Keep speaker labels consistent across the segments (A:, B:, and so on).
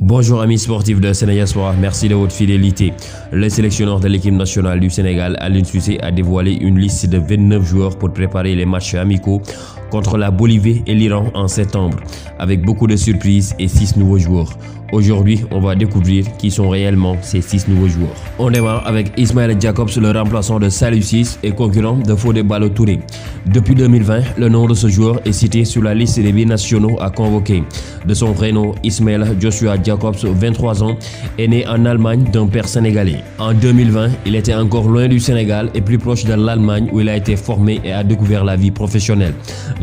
A: Bonjour amis sportifs de Sénégal Sport, merci de votre fidélité. Le sélectionneur de l'équipe nationale du Sénégal, Aliou Cissé, a dévoilé une liste de 29 joueurs pour préparer les matchs amicaux contre la Bolivie et l'Iran en septembre, avec beaucoup de surprises et 6 nouveaux joueurs. Aujourd'hui, on va découvrir qui sont réellement ces 6 nouveaux joueurs. On démarre avec Ismaël Jakobs, le remplaçant de Saliou Ciss et concurrent de Fodé Ballo-Touré. Depuis 2020, le nom de ce joueur est cité sur la liste des binationaux à convoquer. De son vrai nom, Ismaël Joshua Jakobs, 23 ans, est né en Allemagne d'un père sénégalais. En 2020, il était encore loin du Sénégal et plus proche de l'Allemagne où il a été formé et a découvert la vie professionnelle.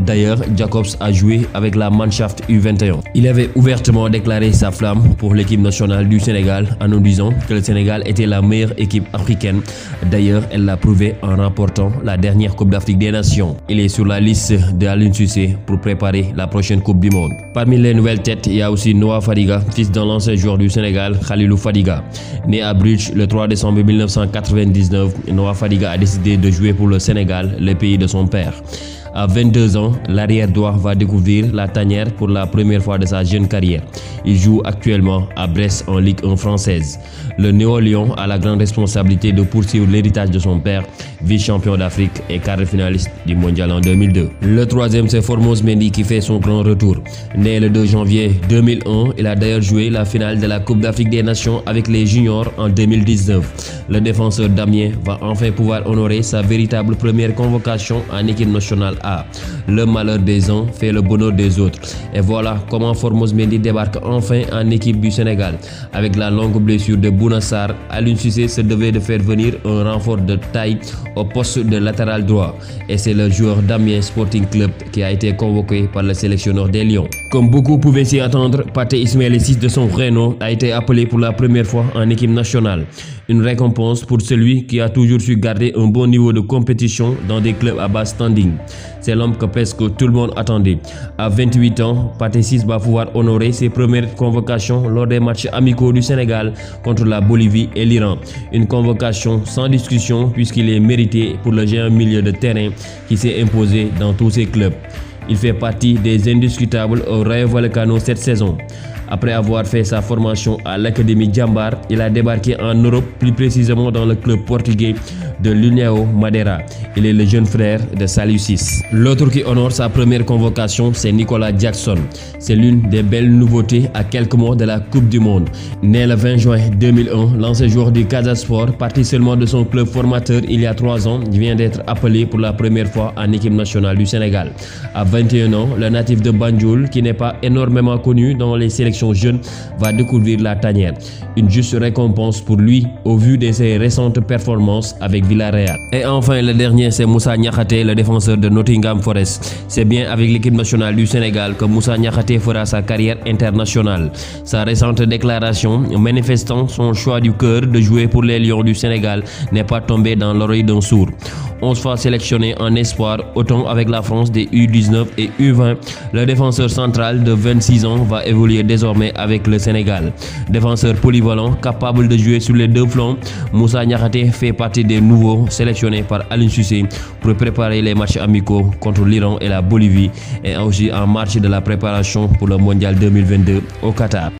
A: D'ailleurs, Jakobs a joué avec la Mannschaft U21. Il avait ouvertement déclaré sa flamme pour l'équipe nationale du Sénégal en nous disant que le Sénégal était la meilleure équipe africaine. D'ailleurs, elle l'a prouvé en remportant la dernière Coupe d'Afrique des Nations. Il est sur la liste de Aliou Cissé pour préparer la prochaine Coupe du Monde. Parmi les nouvelles têtes, il y a aussi Noah Fadiga, fils d'un ancien joueur du Sénégal, Khalilou Fadiga. Né à Bruges le 3 décembre 1999, Noah Fadiga a décidé de jouer pour le Sénégal, le pays de son père. À 22 ans, l'arrière droit va découvrir la tanière pour la première fois de sa jeune carrière. Il joue actuellement à Brest en Ligue 1 française. Le Néo-Lion a la grande responsabilité de poursuivre l'héritage de son père, vice-champion d'Afrique et quart de finaliste du mondial en 2002. Le troisième, c'est Formose Mendy qui fait son grand retour. Né le 2 janvier 2001, il a d'ailleurs joué la finale de la Coupe d'Afrique des Nations avec les juniors en 2019. Le défenseur damien va enfin pouvoir honorer sa véritable première convocation en équipe nationale A. Le malheur des uns fait le bonheur des autres. Et voilà comment Formose Mendy débarque enfin en équipe du Sénégal. Avec la longue blessure de Bouna Sarr, Aliou Cissé se devait de faire venir un renfort de taille au poste de latéral droit. Et c'est le joueur d'Amiens Sporting Club qui a été convoqué par le sélectionneur des Lions. Comme beaucoup pouvaient s'y attendre, Pathé Ismaël Ciss de son vrai nom a été appelé pour la première fois en équipe nationale. Une récompense pour celui qui a toujours su garder un bon niveau de compétition dans des clubs à bas standing. C'est l'homme que presque tout le monde attendait. À 28 ans, Pathé Ciss va pouvoir honorer ses premières convocations lors des matchs amicaux du Sénégal contre la Bolivie et l'Iran. Une convocation sans discussion puisqu'il est mérité pour le géant milieu de terrain qui s'est imposé dans tous ses clubs. Il fait partie des indiscutables au Rayo Vallecano cette saison. Après avoir fait sa formation à l'Académie Jambar, il a débarqué en Europe, plus précisément dans le club portugais de l'União Madeira. Il est le jeune frère de Saliou Ciss. L'autre qui honore sa première convocation, c'est Nicolas Jackson. C'est l'une des belles nouveautés à quelques mois de la Coupe du Monde. Né le 20 juin 2001, l'ancien joueur du Casa Sport, parti seulement de son club formateur il y a 3 ans, vient d'être appelé pour la première fois en équipe nationale du Sénégal. À 21 ans, le natif de Banjul, qui n'est pas énormément connu dans les sélections jeune, va découvrir la tanière. Une juste récompense pour lui au vu de ses récentes performances avec Villarreal. Et enfin le dernier, c'est Moussa Niakhaté, le défenseur de Nottingham Forest. C'est bien avec l'équipe nationale du Sénégal que Moussa Niakhaté fera sa carrière internationale. Sa récente déclaration manifestant son choix du cœur de jouer pour les Lions du Sénégal n'est pas tombée dans l'oreille d'un sourd. 11 fois sélectionné en espoir, autant avec la France des U19 et U20, le défenseur central de 26 ans va évoluer désormais avec le Sénégal. Défenseur polyvalent, capable de jouer sur les deux flancs, Moussa Niakhaté fait partie des nouveaux sélectionnés par Aliou Cissé pour préparer les matchs amicaux contre l'Iran et la Bolivie et aussi en marche de la préparation pour le Mondial 2022 au Qatar.